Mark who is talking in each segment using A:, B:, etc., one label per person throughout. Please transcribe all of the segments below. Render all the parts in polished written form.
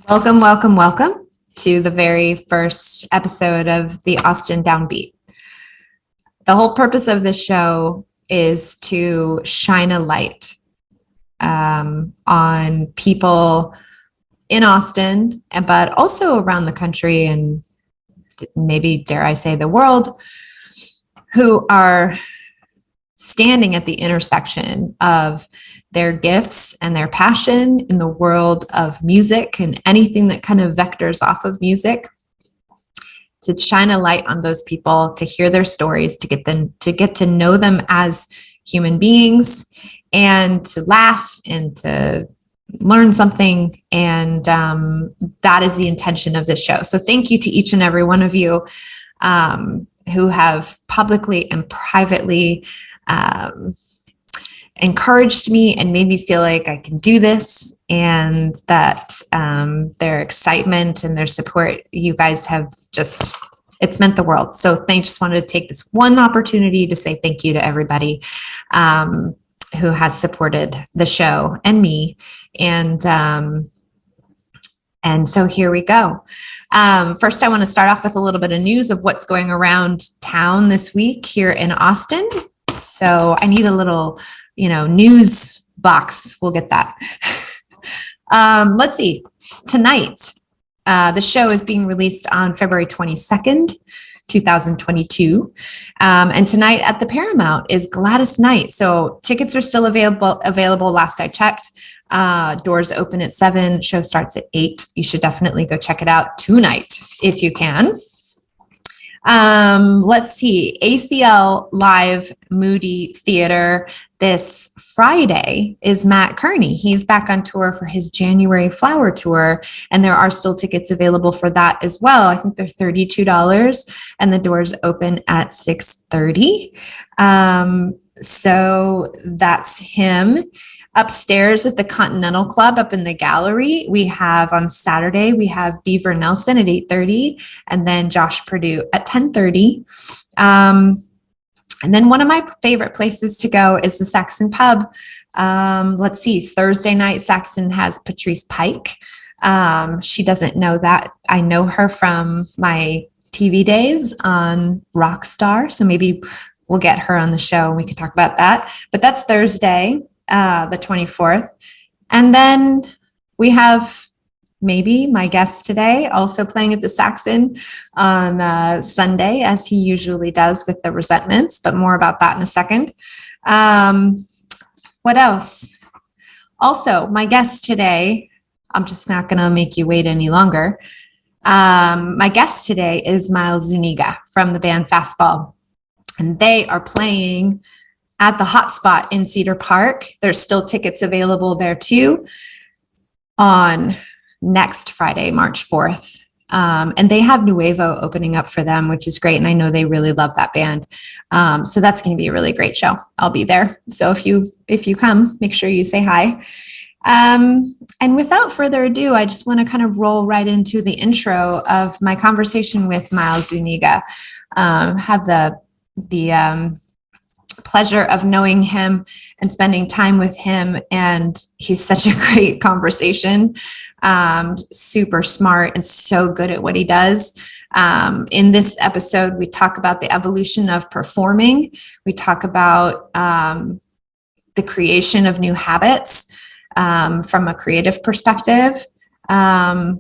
A: Welcome, welcome, welcome to the very first episode of the Austin Downbeat. The whole purpose of this show is to shine a light on people in Austin, but also around the country and maybe, dare I say, the world, who are standing at the intersection of their gifts and their passion in the world of music and anything that kind of vectors off of music, to shine a light on those people, to hear their stories, to get to know them as human beings, and to laugh and to learn something. And that is the intention of this show. So thank you to each and every one of you who have publicly and privately encouraged me and made me feel like I can do this, and that their excitement and their support, you guys have just, it's meant the world. So I just wanted to take this one opportunity to say thank you to everybody who has supported the show and me. And so here we go. First, I want to start off with a little bit of news of what's going around town this week here in Austin. So I need a little, news box. We'll get that. Let's see. Tonight, the show is being released on February 22nd, 2022. And tonight at the Paramount is Gladys Knight. So tickets are still available. Last I checked. Doors open at 7. Show starts at 8. You should definitely go check it out tonight if you can. Let's see. ACL Live Moody Theater this Friday is Matt Kearney. He's back on tour for his January Flower Tour, and there are still tickets available for that as well. I think they're $32, and the doors open at 6:30. So that's him. Upstairs at the Continental Club up in the gallery, we have on Saturday, we have Beaver Nelson at 8:30 and then Josh Purdue at 10:30. And then one of my favorite places to go is the Saxon Pub. Let's see, Thursday night, Saxon has Patrice Pike. She doesn't know that. I know her from my TV days on Rockstar, so maybe we'll get her on the show and we can talk about that. But that's Thursday, the 24th. And then we have maybe my guest today also playing at the Saxon on Sunday, as he usually does with the Resentments, but more about that in a second. What else? Also, my guest today, I'm just not going to make you wait any longer. My guest today is Miles Zuniga from the band Fastball, and they are playing at the Hotspot in Cedar Park. There's still tickets available there too on next Friday, March 4th. And they have Nuevo opening up for them, which is great. And I know they really love that band. So that's going to be a really great show. I'll be there. So if you come, make sure you say hi. And without further ado, I just want to kind of roll right into the intro of my conversation with Miles Zuniga. Have the pleasure of knowing him and spending time with him, and he's such a great conversation, super smart and so good at what he does. In this episode, we talk about the evolution of performing. We talk about the creation of new habits from a creative perspective. And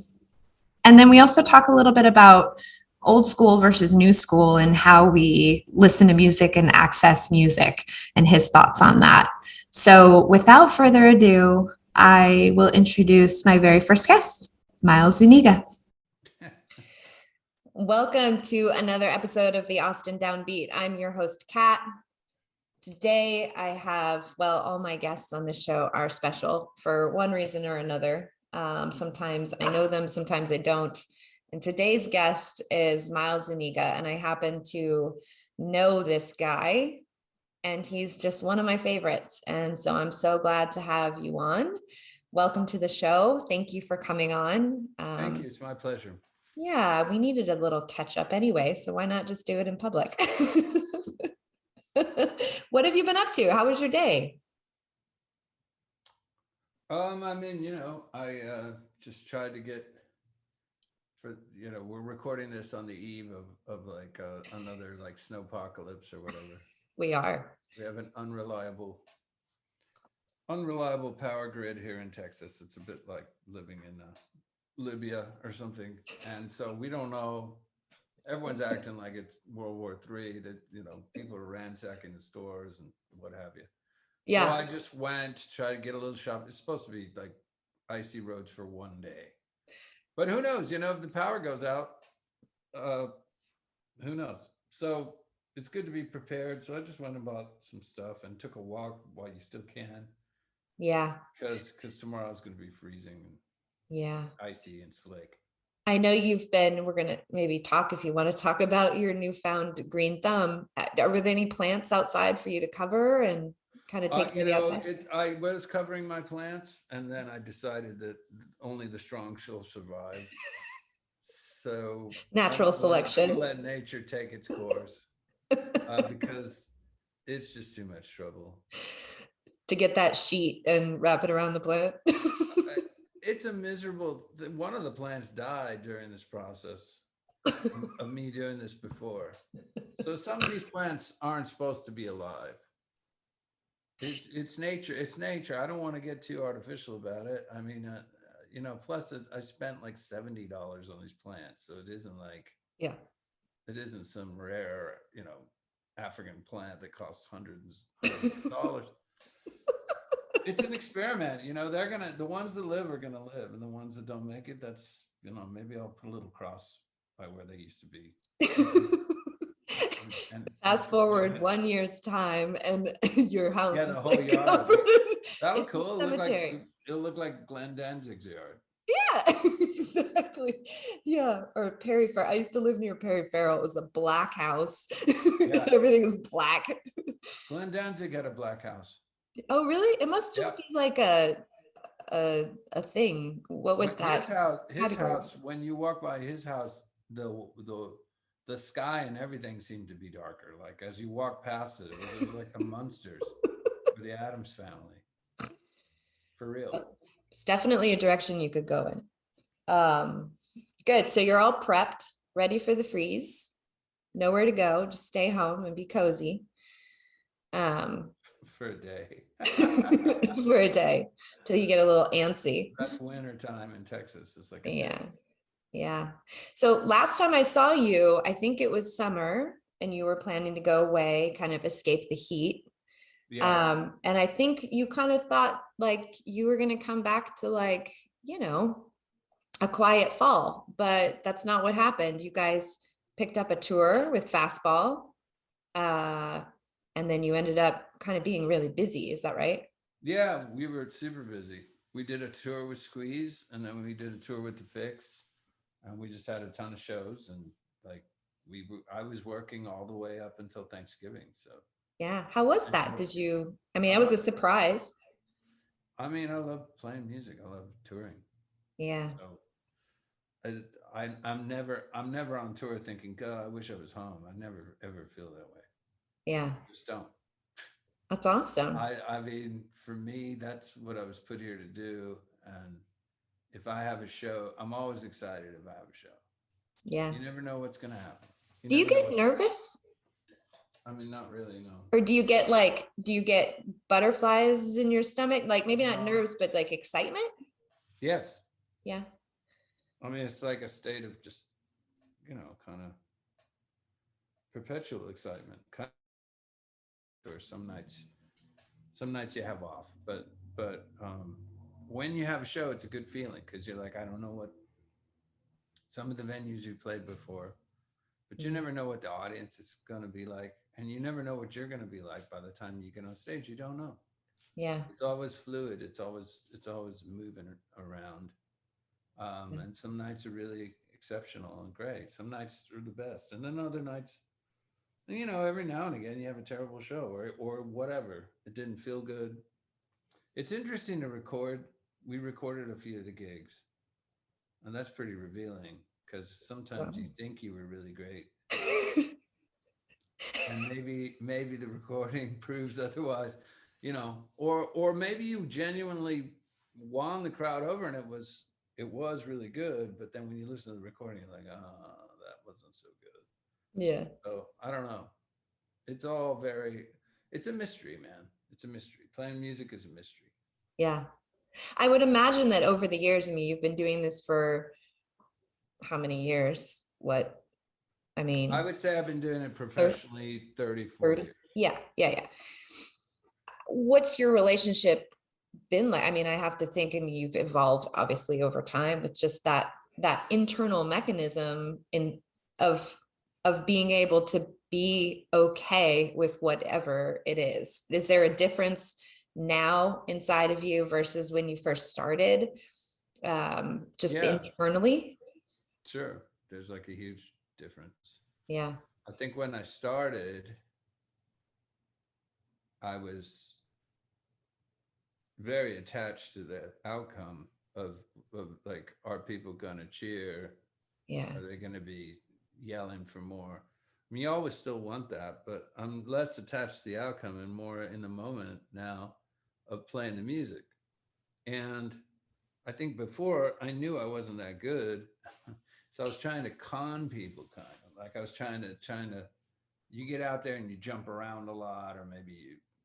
A: then we also talk a little bit about old school versus new school and how we listen to music and access music and his thoughts on that. So without further ado, I will introduce my very first guest, Miles Zuniga. Welcome to another episode of the Austin Downbeat. I'm your host, Kat. Today I have, all my guests on this show are special for one reason or another. Sometimes I know them, sometimes I don't. And today's guest is Miles Zuniga, and I happen to know this guy, and he's just one of my favorites. And so I'm so glad to have you on. Welcome to the show. Thank you for coming on.
B: Thank you. It's my pleasure.
A: Yeah, we needed a little catch up anyway, so why not just do it in public? What have you been up to? How was your day?
B: I mean, I just tried to get we're recording this on the eve of like another like snowpocalypse or whatever.
A: We are.
B: We have an unreliable power grid here in Texas. It's a bit like living in Libya or something, and so we don't know. Everyone's acting like it's World War III. That people are ransacking the stores and what have you. So
A: Yeah.
B: I just went to try to get a little shop. It's supposed to be like icy roads for one day, but who knows? If the power goes out, uh, who knows? So it's good to be prepared. So I just went and bought some stuff and took a walk while you still can,
A: Yeah.
B: because tomorrow's going to be freezing and
A: Yeah.
B: icy and slick.
A: I know we're going to maybe talk if you want to talk about your newfound green thumb. Were there any plants outside for you to cover and kind of take maybe outside?
B: I was covering my plants, and then I decided that only the strong shall survive. So
A: Natural
B: I'm gonna
A: selection.
B: let nature take its course, because it's just too much trouble.
A: To get that sheet and wrap it around the plant.
B: It's a miserable. One of the plants died during this process of me doing this before. So some of these plants aren't supposed to be alive. It's nature. It's nature. I don't want to get too artificial about it. I mean, plus I spent like $70 on these plants, so it isn't like
A: Yeah.
B: it isn't some rare, African plant that costs hundreds of dollars. It's an experiment. The ones that live are gonna live, and the ones that don't make it, that's maybe I'll put a little cross by where they used to be. And
A: Fast forward 1 year's time, and your house
B: yeah,
A: is
B: the whole
A: like
B: yard. That'll
A: it's a
B: cool.
A: cemetery.
B: It'll look like Glenn Danzig's yard.
A: Yeah, exactly. Yeah, or Perry Farrell. I used to live near Perry Farrell. It was a black house.
B: Yeah.
A: Everything was black.
B: Glenn Danzig had a black house.
A: Oh, really? It must
B: Yeah.
A: just be like a thing. What would
B: His
A: that
B: house,
A: category?
B: when you walk by his house, the sky and everything seemed to be darker. Like as you walk past it, it was like the Munsters or the Addams family. For real.
A: It's definitely a direction you could go in. Good. So you're all prepped, ready for the freeze. Nowhere to go. Just stay home and be cozy.
B: For a day.
A: For a day till you get a little antsy.
B: That's winter time in Texas. It's like a
A: Yeah.
B: day.
A: Yeah. So last time I saw you, I think it was summer and you were planning to go away, kind of escape the heat.
B: Yeah.
A: And I think you kind of thought like you were going to come back to like, a quiet fall, but that's not what happened. You guys picked up a tour with Fastball. And then you ended up kind of being really busy. Is that right?
B: Yeah, we were super busy. We did a tour with Squeeze, and then we did a tour with The Fix, and we just had a ton of shows. And like I was working all the way up until Thanksgiving. So
A: Yeah. How was that? It was a surprise.
B: I mean, I love playing music. I love touring.
A: Yeah.
B: So I'm never on tour thinking, God, I wish I was home. I never ever feel that way.
A: Yeah.
B: Just don't.
A: That's awesome.
B: I mean, for me, that's what I was put here to do. And if I have a show, I'm always excited if I have a show.
A: Yeah.
B: You never know what's going to happen.
A: Do you get nervous?
B: I mean, not really, no.
A: Or do you get butterflies in your stomach? Like maybe not nerves, but like excitement?
B: Yes.
A: Yeah.
B: I mean, it's like a state of just, kind of perpetual excitement. Or some nights you have off, but when you have a show, it's a good feeling because you're like, I don't know what some of the venues you played before, but you never know what the audience is going to be like, and you never know what you're going to be like by the time you get on stage. You don't know.
A: Yeah.
B: It's always fluid. It's always moving around. And some nights are really exceptional and great. Some nights are the best, and then other nights, every now and again you have a terrible show or whatever. It didn't feel good. It's interesting to record. We recorded a few of the gigs, and that's pretty revealing because sometimes you think you were really great, and maybe the recording proves otherwise, or maybe you genuinely won the crowd over, and it was really good. But then when you listen to the recording, you're like, that wasn't so good.
A: Yeah.
B: So I don't know. It's all very. It's a mystery, man. It's a mystery. Playing music is a mystery.
A: Yeah. I would imagine that over the years, I mean, you've been doing this for how many years? What, I
B: I
A: mean,
B: would say I've been doing it
A: 30,
B: professionally 34
A: 30?
B: years.
A: Yeah, yeah, yeah. What's your relationship been like? I mean, I have to think, I mean, you've evolved obviously over time, but just that internal mechanism in of being able to be okay with whatever it is. Is there a difference now inside of you versus when you first started? Just
B: Yeah,
A: internally?
B: sure. There's like a huge difference.
A: Yeah.
B: I think when I started, I was very attached to the outcome of like, are people gonna cheer?
A: Yeah.
B: Are they gonna be yelling for more? I mean, you always still want that, but I'm less attached to the outcome and more in the moment now of playing the music. And I think before I knew I wasn't that good. So I was trying to con people, kind of like I was trying to you get out there and you jump around a lot, or maybe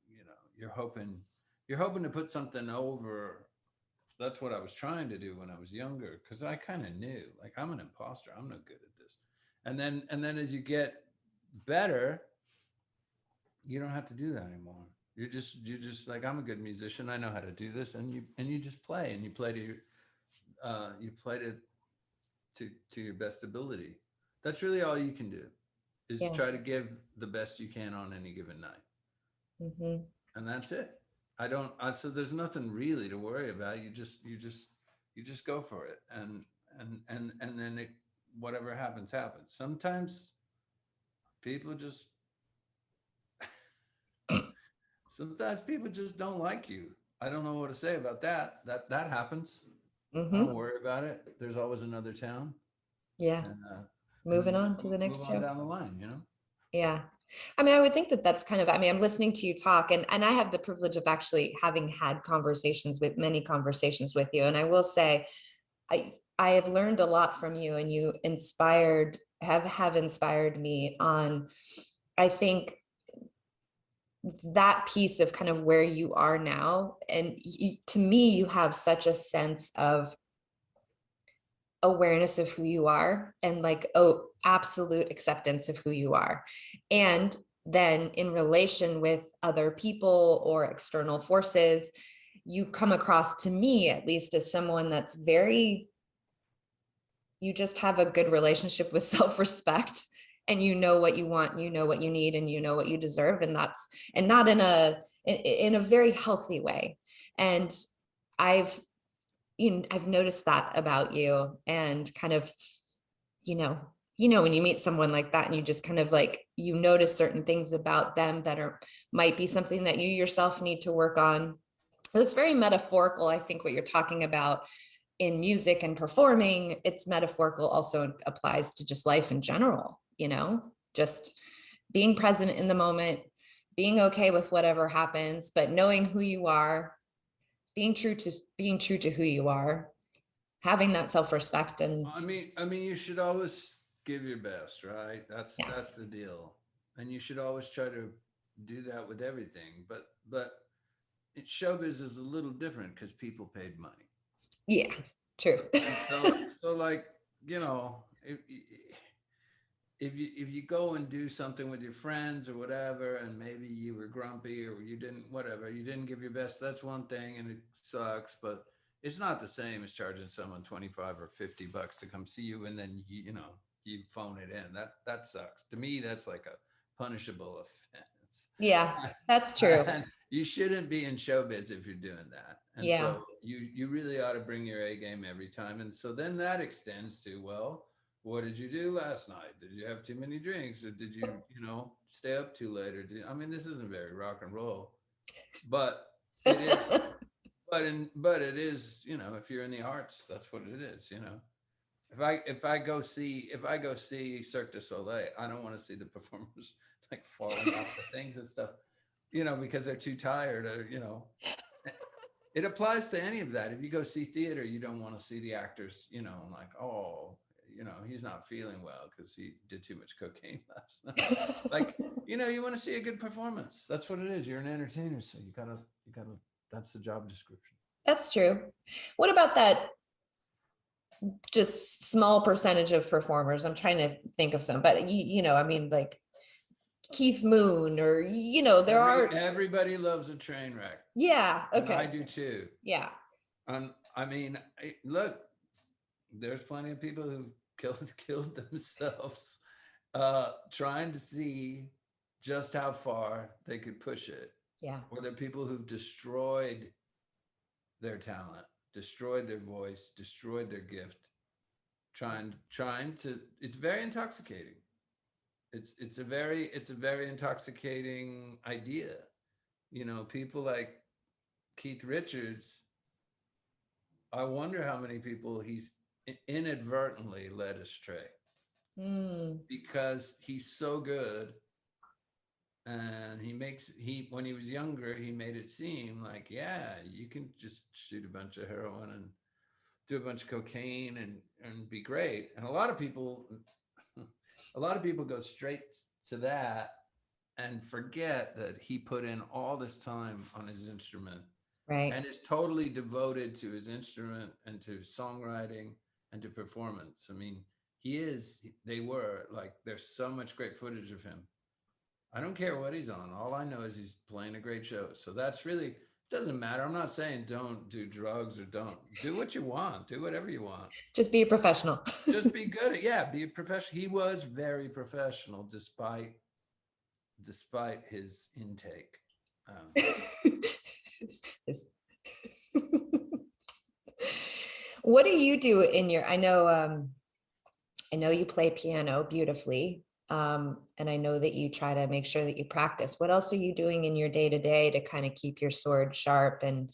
B: you know, you're hoping to put something over. That's what I was trying to do when I was younger, because I kind of knew, like, I'm an imposter, I'm no good at this. And then as you get better, you don't have to do that anymore. You're just like, I'm a good musician, I know how to do this, and you just play, and you play to your you play to your best ability. That's really all you can do, is
A: Yeah.
B: try to give the best you can on any given night.
A: Mm-hmm.
B: And that's it. So there's nothing really to worry about. You just go for it. And then whatever happens, happens. People just, sometimes people just don't like you. I don't know what to say about that. That happens. I don't
A: Mm-hmm.
B: worry about it. There's always another town,
A: Yeah.
B: and
A: Moving on to the
B: move
A: next
B: on
A: show.
B: down the line.
A: Yeah. I mean, I would think that that's kind of, I mean, I'm listening to you talk, and I have the privilege of actually having had many conversations with you. And I will say, I have learned a lot from you, and you have inspired me on, I think, that piece of kind of where you are now. And to me, you have such a sense of awareness of who you are, and like, oh, absolute acceptance of who you are. And then in relation with other people or external forces, you come across, to me at least, as someone that's very, you just have a good relationship with self-respect, and you know what you want, you know what you need, and you know what you deserve. And that's, and not in a very healthy way. And I've I've noticed that about you, and kind of, you know, when you meet someone like that, and you just kind of like, you notice certain things about them that might be something that you yourself need to work on. It's very metaphorical, I think, what you're talking about in music and performing. It's metaphorical also applies to just life in general, just being present in the moment, being okay with whatever happens, but knowing who you are, being true to who you are, having that self-respect. And
B: I mean, you should always give your best, right? That's
A: yeah,
B: that's the deal, and you should always try to do that with everything. But showbiz is a little different because people paid money,
A: yeah, true.
B: and so like, you know, if you go and do something with your friends or whatever, and maybe you were grumpy, or you didn't give your best, that's one thing, and it sucks. But it's not the same as charging someone 25 or $50 to come see you, and then you phone it in. That sucks to me. That's like a punishable offense.
A: Yeah, that's true.
B: And you shouldn't be in showbiz if you're doing that. And
A: Yeah,
B: so you really ought to bring your A game every time. And so then that extends to, well, what did you do last night? Did you have too many drinks, or did you stay up too late? I mean, this isn't very rock and roll, but it is. But it is. If you're in the arts, that's what it is. If I go see Cirque du Soleil, I don't want to see the performers like falling off the things and stuff, because they're too tired, or it applies to any of that. If you go see theater, you don't want to see the actors, you know, like, oh, you know, he's not feeling well because he did too much cocaine last night. Like, you know, you want to see a good performance. That's what it is. You're an entertainer, so you gotta. That's the job description.
A: That's true. What about that just small percentage of performers? I'm trying to think of some, but you know, I mean, like Keith Moon, or you know, there are.
B: Everybody loves a train wreck,
A: Yeah.
B: and I
A: Okay.
B: do too.
A: Yeah.
B: I mean, look, there's plenty of people who've killed themselves trying to see just how far they could push it.
A: Yeah.
B: Or there are people who've destroyed their talent, destroyed their voice, destroyed their gift, trying to. It's very intoxicating. It's a very intoxicating idea. You know, people like Keith Richards. I wonder how many people he's inadvertently led astray
A: Mm,
B: because he's so good, and he when he was younger he made it seem like, yeah, you can just shoot a bunch of heroin and do a bunch of cocaine and be great. And a lot of people go straight to that and forget that he put in all this time on his instrument
A: right.
B: and is totally devoted to his instrument and to songwriting and to performance. I mean, they were like, there's so much great footage of him. I don't care what he's on. All I know is he's playing a great show. So that's really, doesn't matter. I'm not saying don't do drugs or don't do what you want. Do whatever you want.
A: Just be a professional.
B: Just be good at, yeah, be a professional. He was very professional despite his intake.
A: What do you do in your, I know you play piano beautifully. And I know that you try to make sure that you practice. What else are you doing in your day to day to kind of keep your sword sharp? And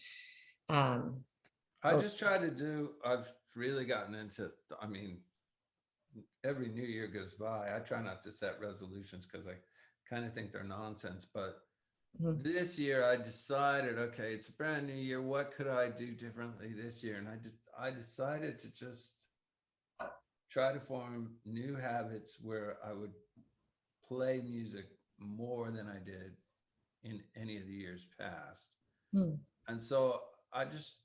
B: I just try to do, I've really gotten into, I mean, every new year goes by. I try not to set resolutions because I kind of think they're nonsense. But this year I decided, okay, it's a brand new year. What could I do differently this year? And I decided to just try to form new habits where I would play music more than I did in any of the years past. And so I just,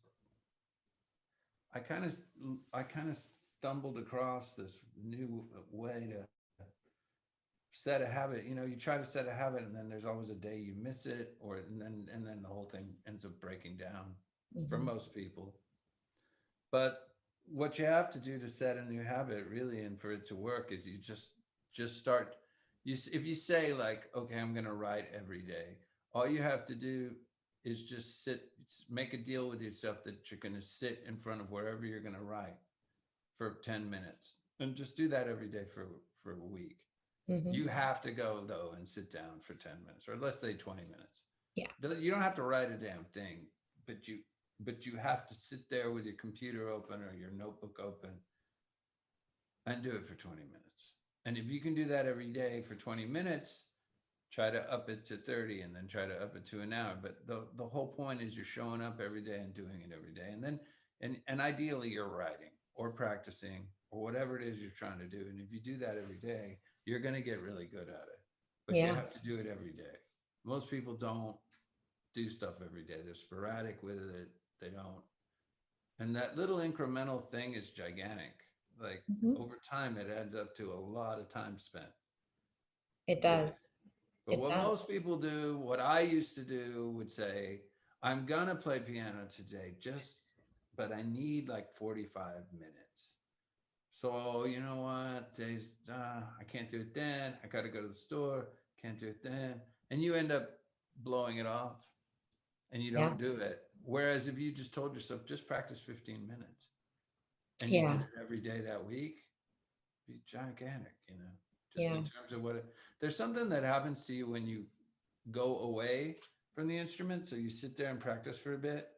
B: I kind of stumbled across this new way to set a habit. You know, you try to set a habit and then there's always a day you miss it, or and then the whole thing ends up breaking down for most people. But what you have to do to set a new habit really, and for it to work, is you just start. If you say like, okay, I'm going to write every day, all you have to do is just make a deal with yourself that you're going to sit in front of wherever you're going to write for 10 minutes, and just do that every day for a week. You have to go though and sit down for 10 minutes, or let's say 20 minutes.
A: Yeah.
B: You don't have to write a damn thing, but you have to sit there with your computer open or your notebook open and do it for 20 minutes. And if you can do that every day for 20 minutes, try to up it to 30, and then try to up it to an hour. But the whole point is you're showing up every day and doing it every day. And then, and ideally you're writing or practicing or whatever it is you're trying to do. And if you do that every day, you're going to get really good at it, but you have to do it every day. Most people don't do stuff every day. They're sporadic with it. They don't. And that little incremental thing is gigantic. Like over time, it adds up to a lot of time spent.
A: It does.
B: But what most people do, what I used to do, would say, I'm gonna play piano today, but I need like 45 minutes. So you know what? I can't do it then. I got to go to the store. Can't do it then. And you end up blowing it off, and you don't do it. Whereas if you just told yourself, just practice 15 minutes, and you did it every day that week, it'd be gigantic, you know, just in terms of there's something that happens to you when you go away from the instrument. So you sit there and practice for a bit,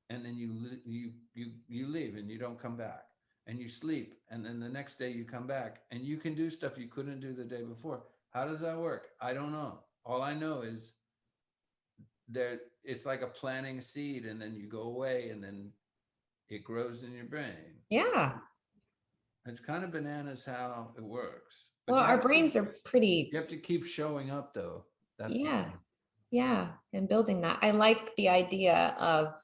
B: and then you leave and you don't come back, and you sleep, and then the next day you come back and you can do stuff you couldn't do the day before. How does that work? I don't know. All I know is it's like a planting a seed, and then you go away, and then it grows in your brain.
A: Yeah.
B: It's kind of bananas how it works. But
A: Well, our brains are pretty,
B: you have to keep showing up though. That's the
A: yeah.
B: thing.
A: Yeah, and building that. I like the idea of,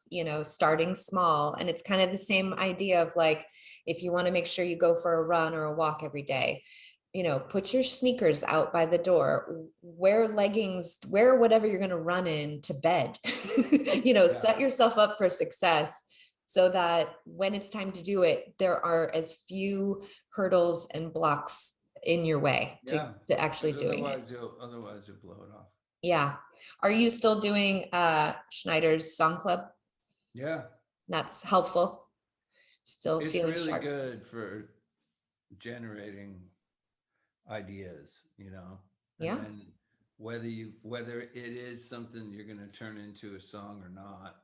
A: starting small. And it's kind of the same idea of like, if you want to make sure you go for a run or a walk every day, put your sneakers out by the door, wear leggings, wear whatever you're going to run in to bed, set yourself up for success so that when it's time to do it, there are as few hurdles and blocks in your way to actually doing it.
B: Otherwise you'll blow it off.
A: Yeah. Are you still doing Schneider's Song Club?
B: Yeah.
A: That's helpful. Still
B: It's
A: feeling
B: really
A: sharp.
B: good for generating ideas, and
A: Yeah.
B: then whether it is something you're going to turn into a song or not.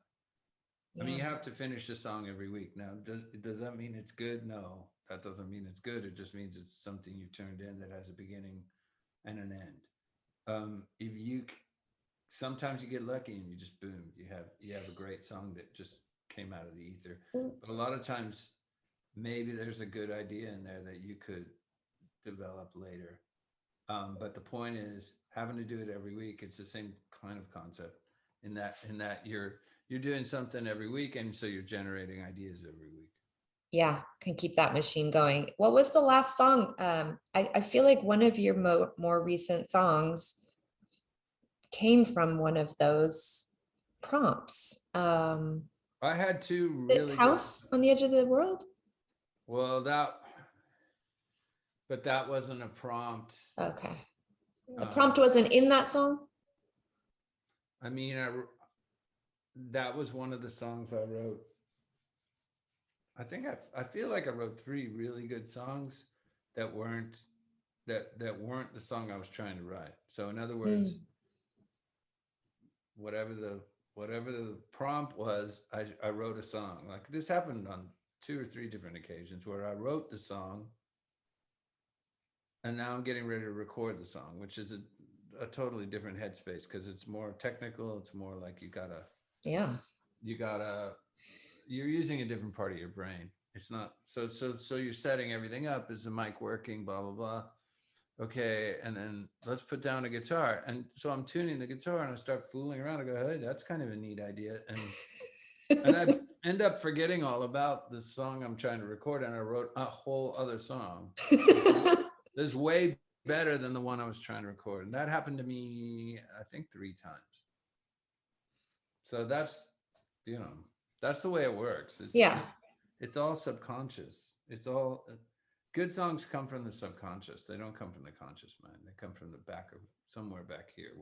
B: I mean, you have to finish a song every week. Now, does that mean it's good? No, that doesn't mean it's good. It just means it's something you turned in that has a beginning and an end. If you sometimes you get lucky and you just boom, you have a great song that just came out of the ether. But a lot of times maybe there's a good idea in there that you could develop later. But the point is having to do it every week. It's the same kind of concept in that you're doing something every week, and so you're generating ideas every week.
A: Yeah, can keep that machine going. What was the last song? I feel like one of your more recent songs came from one of those prompts.
B: I had two really good.
A: House on the Edge of the World?
B: Well, but that wasn't a prompt.
A: Okay. The prompt wasn't in that song?
B: I mean, that was one of the songs I wrote. I think I feel like I wrote 3 really good songs that weren't the song I was trying to write. So in other words, whatever the prompt was, I wrote a song. Like this happened on 2 or 3 different occasions where I wrote the song, and now I'm getting ready to record the song, which is a totally different headspace because it's more technical. It's more like you're using a different part of your brain. It's not so you're setting everything up. Is the mic working? Blah blah blah. Okay, and then let's put down a guitar. And so I'm tuning the guitar, and I start fooling around. I go, hey, that's kind of a neat idea. And I end up forgetting all about the song I'm trying to record, and I wrote a whole other song. That's way better than the one I was trying to record. And that happened to me, I think, 3 times. So that's the way it works. It's all subconscious. It's all good songs come from the subconscious. They don't come from the conscious mind. They come from the back of somewhere back here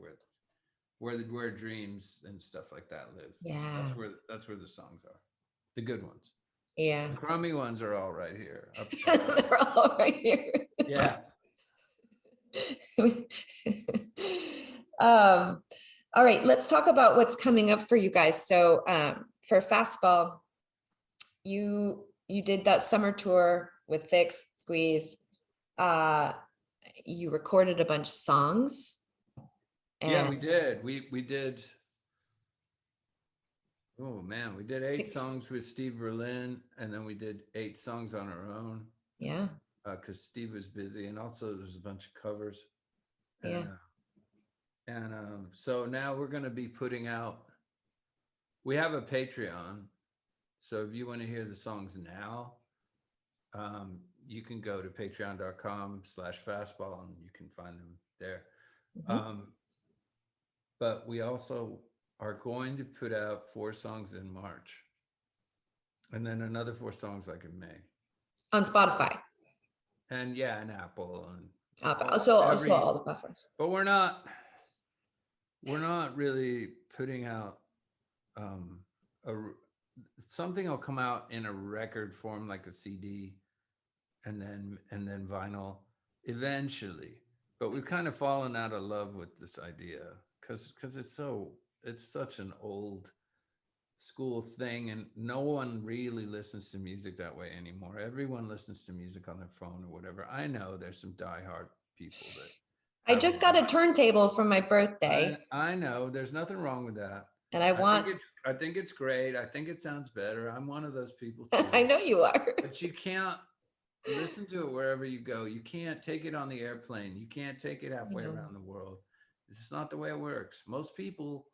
B: where dreams and stuff like that live.
A: Yeah.
B: That's where the songs are. The good ones.
A: Yeah.
B: The crummy ones are all right here.
A: They're all right here.
B: Yeah.
A: All right, let's talk about what's coming up for you guys. So for Fastball, you did that summer tour with Fix, Squeeze. You recorded a bunch of songs.
B: Yeah, we did. We did. Oh man, we did 8 songs with Steve Berlin, and then we did 8 songs on our own.
A: Yeah.
B: Because Steve was busy, and also there's a bunch of covers.
A: Yeah.
B: And so now we're going to be putting out. We have a Patreon, so if you want to hear the songs now, you can go to patreon.com/fastball, and you can find them there. Mm-hmm. But we also are going to put out 4 songs in March, and then another 4 songs like in May
A: on Spotify,
B: and and Apple, and
A: so all the platforms.
B: But we're not really putting out something will come out in a record form, like a CD, and then vinyl eventually. But we've kind of fallen out of love with this idea because it's such an old school thing, and no one really listens to music that way anymore. Everyone listens to music on their phone or whatever. I know there's some diehard people that
A: I just got a turntable for my birthday.
B: I know there's nothing wrong with that.
A: And I want,
B: I think it's great. I think it sounds better. I'm one of those people too.
A: I know you are.
B: But you can't listen to it wherever you go. You can't take it on the airplane. You can't take it halfway
A: No.
B: around the world. This is not the way it works. Most people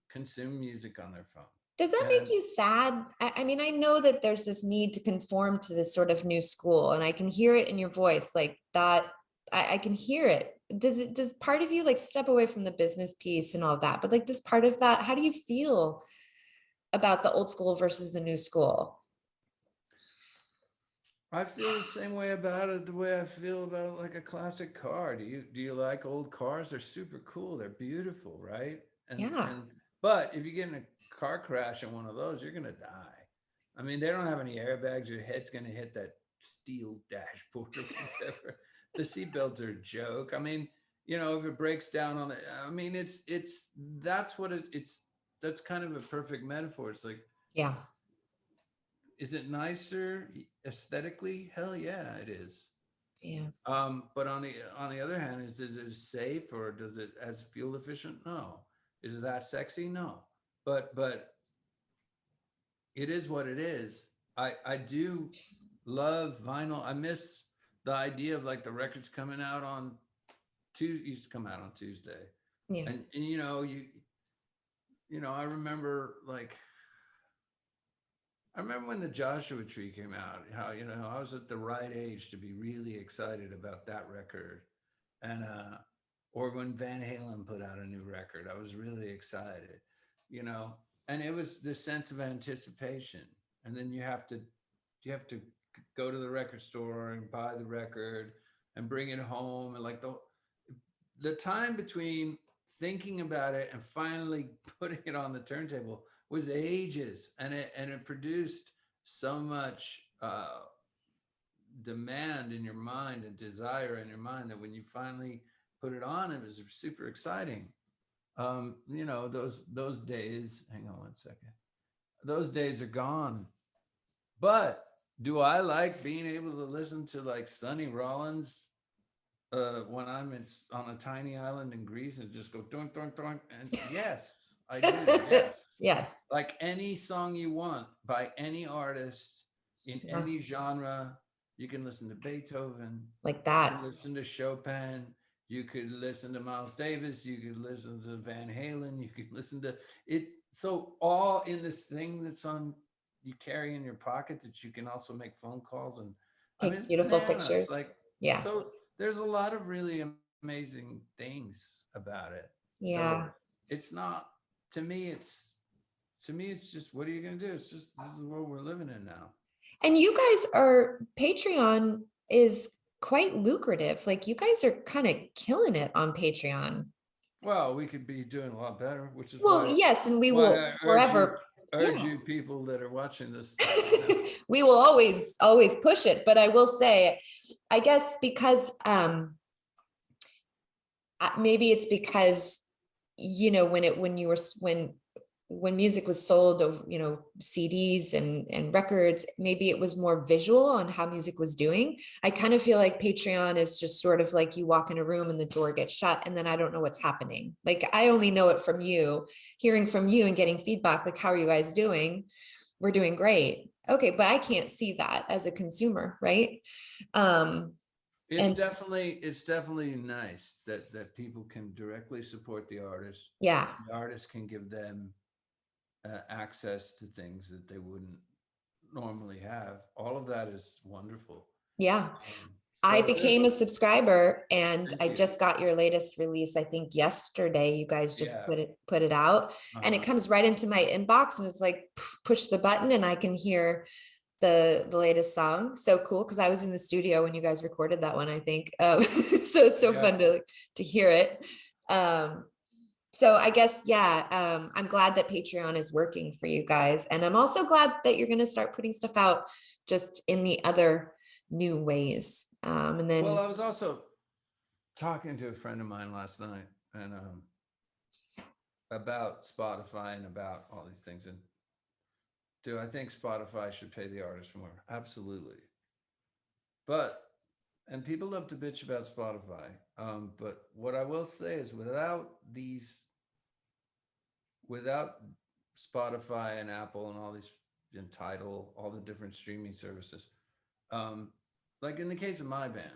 B: consume music on their phone.
A: Does that make
B: And
A: you sad? I mean, I know that there's this need to conform to this sort of new school, and I can hear it in your voice like that. I can hear it. Does part of you like step away from the business piece and all that? But like, does part of that, how do you feel about the old school versus the new school?
B: I feel the same way about it the way I feel about like a classic car. Do you like old cars? They're super cool. They're beautiful, right?
A: Yeah.
B: And but if you get in a car crash in one of those, you're gonna die. I mean, they don't have any airbags. Your head's gonna hit that steel dashboard or whatever. The seatbelts are a joke. I mean, if it breaks down on the, I mean, it's that's what it's that's kind of a perfect metaphor. It's like,
A: Yeah.
B: is it nicer aesthetically? Hell yeah, it is.
A: Yeah.
B: But on the other hand, is it safe or does it as fuel efficient? No. Is it that sexy? No. But it is what it is. I do love vinyl. I miss the idea of like the records coming out on Tuesday. Used to come out on Tuesday,
A: Yeah.
B: and I remember like I remember when the Joshua Tree came out, how, I was at the right age to be really excited about that record. And, or when Van Halen put out a new record, I was really excited, you know, and it was this sense of anticipation. And then you have to go to the record store and buy the record and bring it home. And like the time between thinking about it and finally putting it on the turntable was ages, and it produced so much demand in your mind and desire in your mind that when you finally put it on, it was super exciting. Those days. Hang on one second. Those days are gone. But do I like being able to listen to like Sonny Rollins when I'm on a tiny island in Greece and just go doink doink doink? And yes, I do. Yes,
A: Yes.
B: like any song you want by any artist in
A: Yeah.
B: any genre. You can listen to Beethoven,
A: Like
B: you can
A: that.
B: listen to Chopin, you could listen to Miles Davis, you could listen to Van Halen, you could listen to it. So all in this thing that's on you carry in your pocket that you can also make phone calls, and I mean
A: Take
B: it's
A: beautiful
B: bananas.
A: pictures.
B: Like,
A: Yeah.
B: so there's a lot of really amazing things about it. So
A: Yeah.
B: it's not, to me it's just, what are you going to do? It's just, this is the world we're living in now.
A: And you guys are, Patreon is quite lucrative. Like you guys are kind of killing it on Patreon.
B: Well, we could be doing a lot better, which is
A: Well, yes, and we
B: why
A: will
B: I
A: forever.
B: urge
A: Yeah.
B: you people that are watching this,
A: We will always push it. But I will say, I guess because maybe it's because when music was sold of CDs and records, maybe it was more visual on how music was doing. I kind of feel like Patreon is just sort of like you walk in a room and the door gets shut and then I don't know what's happening. Like I only know it from you, hearing from you and getting feedback like, how are you guys doing? We're doing great. Okay, but I can't see that as a consumer, right?
B: it's
A: And
B: definitely nice that people can directly support the artist.
A: yeah,
B: The artist can give them access to things that they wouldn't normally have. All of that is wonderful.
A: yeah.
B: Um,
A: I
B: so there's,
A: became a subscriber and
B: thank
A: I
B: you.
A: just got your latest release. I think yesterday you guys just
B: Yeah.
A: put it out and it
B: Uh-huh.
A: comes right into my inbox and it's like push the button and I can hear the latest song. So cool because I was in the studio when you guys recorded that one, I think. So it's so
B: Yeah.
A: fun to hear it. So I guess I'm glad that Patreon is working for you guys. And I'm also glad that you're gonna start putting stuff out just in the other new ways. And
B: Well,
A: then
B: I was also talking to a friend of mine last night, and about Spotify and about all these things. And do I think Spotify should pay the artist more? Absolutely. But and people love to bitch about Spotify. But what I will say is, without these without Spotify and Apple and all these, and Tidal, all the different streaming services, like in the case of my band,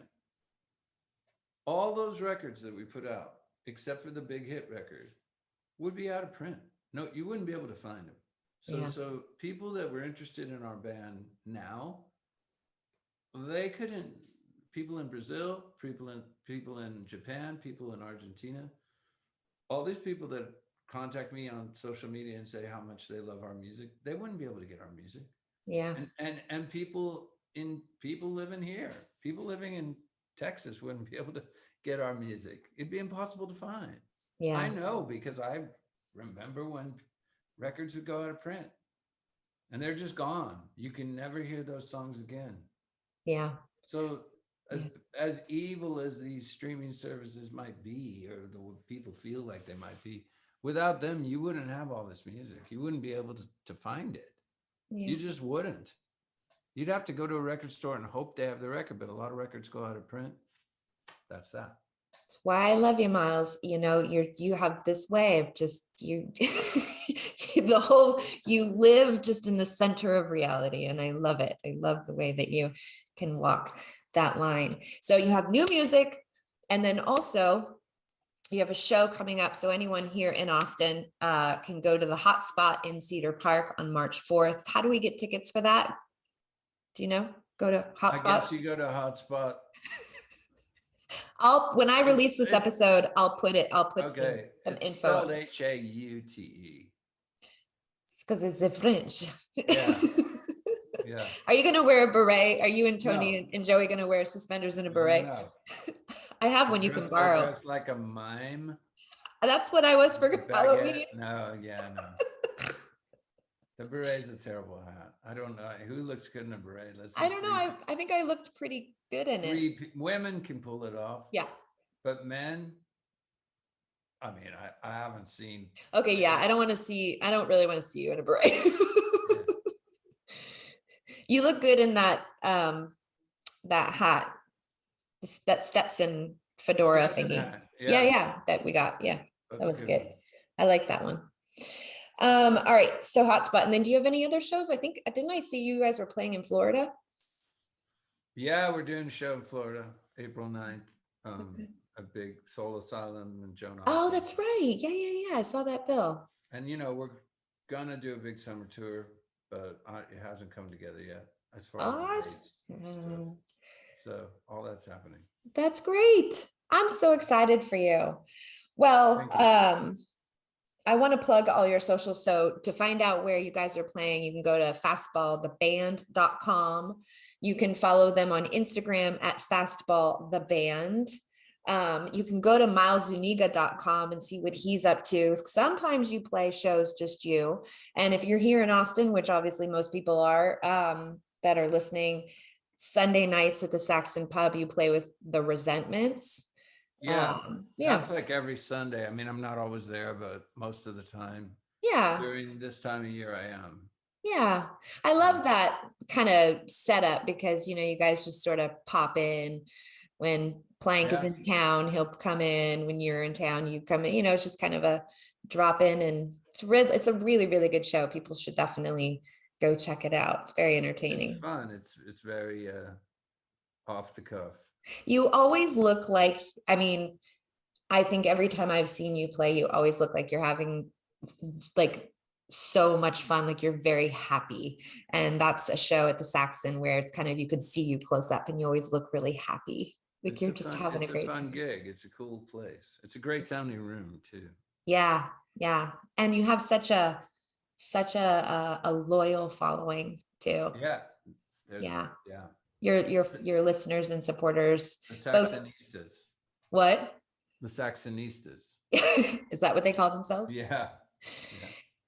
B: all those records that we put out, except for the big hit record, would be out of print. No, you wouldn't be able to find them. So,
A: Yeah.
B: so people that were interested in our band now, they couldn't. People in Brazil, people in Japan, people in Argentina, all these people that contact me on social media and say how much they love our music, they wouldn't be able to get our music.
A: Yeah.
B: And people living here, people living in Texas wouldn't be able to get our music. It'd be impossible to find.
A: Yeah.
B: I know, because I remember when records would go out of print and they're just gone. You can never hear those songs again.
A: Yeah.
B: So as evil as these streaming services might be, or the people feel like they might be, without them, you wouldn't have all this music. You wouldn't be able to find it.
A: Yeah.
B: You just wouldn't. You'd have to go to a record store and hope they have the record, but a lot of records go out of print. That's that.
A: That's why I love you, Miles. You know, you have this way of just you you live just in the center of reality. And I love it. I love the way that you can walk that line. So you have new music, and then also you have a show coming up. So anyone here in Austin can go to the Hotspot in Cedar Park on March 4th. How do we get tickets for that? Do you know? Go to Hotspot.
B: I guess you go to Hotspot.
A: When I release this episode, I'll put
B: Okay.
A: some
B: It's
A: info.
B: spelled Haute.
A: It's because it's the French.
B: Yeah.
A: Are you gonna wear a beret? Are you and Tony
B: No.
A: and Joey gonna wear suspenders and a beret?
B: No.
A: I have one you can borrow.
B: Dress like a mime.
A: That's what I was for
B: Baguette?
A: Halloween.
B: No. The beret's a terrible hat. I don't know who looks good in a beret.
A: I don't know. I think I looked pretty good in it.
B: Women can pull it off.
A: Yeah.
B: But men, I mean, I haven't seen.
A: Okay, yeah. I don't really want to see you in a beret. You look good in that that hat, that Stetson fedora thingy. Yeah, that we got. Yeah, that was good. I like that one. All right, so Hotspot. And then do you have any other shows? Didn't I see you guys were playing in Florida?
B: Yeah, we're doing a show in Florida, April 9th. A big Soul Asylum and Joan.
A: Oh, that's right. Yeah. I saw that bill.
B: And we're gonna do a big summer tour, but it hasn't come together yet as far as the dates and stuff. So all that's happening.
A: That's great. I'm so excited for you. Well, I want to plug all your socials. So to find out where you guys are playing, you can go to fastballtheband.com. You can follow them on Instagram at fastballtheband. You can go to mileszuniga.com and see what he's up to. Sometimes you play shows just you. And if you're here in Austin, which obviously most people are that are listening, Sunday nights at the Saxon Pub, you play with the Resentments.
B: Yeah. That's like every Sunday. I mean, I'm not always there, but most of the time.
A: Yeah.
B: During this time of year, I am.
A: Yeah. I love that kind of setup because, you guys just sort of pop in when Plank is in town. He'll come in when you're in town. You come in, it's just kind of a drop in, and it's a really, really good show. People should definitely go check it out. It's very entertaining.
B: It's fun. It's very off the cuff.
A: You always look like, I think every time I've seen you play, you always look like you're having like so much fun, like you're very happy. And that's a show at the Saxon where it's kind of, you could see you close up and you always look really happy. Like you're just having a great
B: fun gig. It's a cool place. It's a great sounding room too.
A: Yeah. And you have such a loyal following too.
B: Yeah.
A: Your listeners and supporters.
B: The Saxonistas.
A: What?
B: The Saxonistas.
A: Is that what they call themselves?
B: Yeah.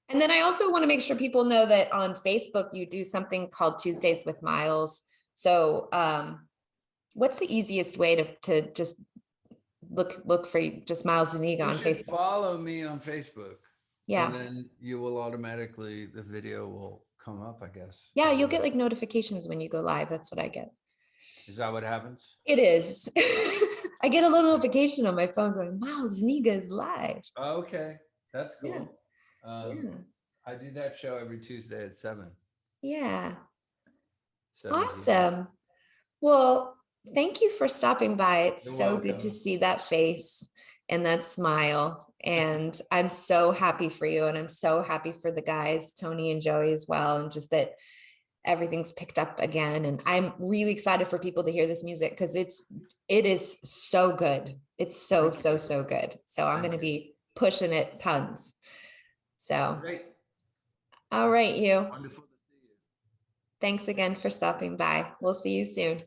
A: And then I also want to make sure people know that on Facebook, you do something called Tuesdays with Miles. So what's the easiest way to just look for just Miles Zuniga on Facebook?
B: Follow me on Facebook.
A: Yeah.
B: And then you will automatically, the video will come up, I guess.
A: Yeah, you'll get like notifications when you go live. That's what I get.
B: Is that what happens?
A: It is. I get a little notification on my phone going, Miles Zuniga is live.
B: Okay. That's cool.
A: Yeah.
B: I do that show every Tuesday at 7,
A: Yeah.
B: 7 p.m.
A: Awesome. Well, thank you for stopping by. It's
B: You're
A: so good to
B: welcome.
A: see that face and that smile. And I'm so happy for you. And I'm so happy for the guys, Tony and Joey as well. And just that everything's picked up again. And I'm really excited for people to hear this music because it is so good. It's so,
B: Thank you.
A: so good. So I'm
B: Thank
A: going to
B: you.
A: be pushing it tons. So,
B: Great.
A: all right, you.
B: Wonderful to see you.
A: Thanks again for stopping by. We'll see you soon.